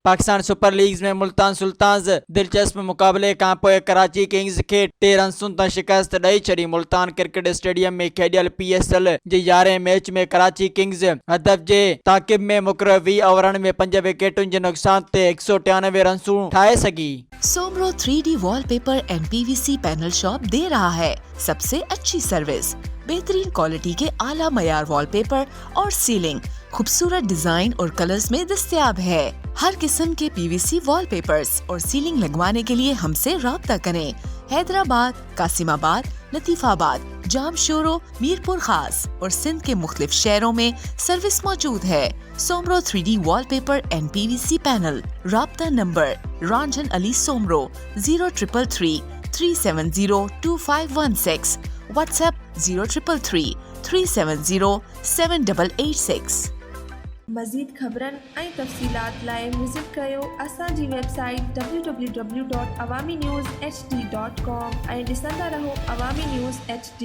Pakistan super leagues में Multan sultans दिलचस्प मुकाबले खां पोइ कराची किंग्स खे 2 रन्सुनि तां शिकस्त ॾेई छॾी। मुल्तान क्रिकेट स्टेडियम में खेॾियल PSL जे 11हें मैच में कराची किंग्स हदफ जे ताक़िब में मुक़ररु 20 ओवरनि में 5 विकेटुनि जे नुक़सान ते 193 रन्सूं ठाहे सघी। Soomro 3D wallpaper and PVC panel shop दे रहा है सबसे अच्छी सर्विस, बेहतरीन क्वालिटी के आला मयार वॉलपेपर और सीलिंग खूबसूरत डिजाइन और कलर्स में दस्तयाब है। हर किस्म के PVC वॉलपेपर्स और सीलिंग लगवाने के लिए हमसे राब्ता करें। हैदराबाद, कासिमाबाद, लतीफाबाद, जामशोरो, मीरपुर खास और सिंध के मुख्तलिफ शहरों में सर्विस मौजूद है। Soomro 3D wallpaper and PVC panel. राब्ता नंबर रंजन अली सोमरो 0333 370 2516, व्हाट्सएप 0333 370 7886। मज़ीद ख़बरनि ऐं तफ़सीलात लाइ विज़िट कयो असांजी वेबसाइट www.awamiNewsHD.com ऐं ॾिसंदा रहो अवामी न्यूज़ HD।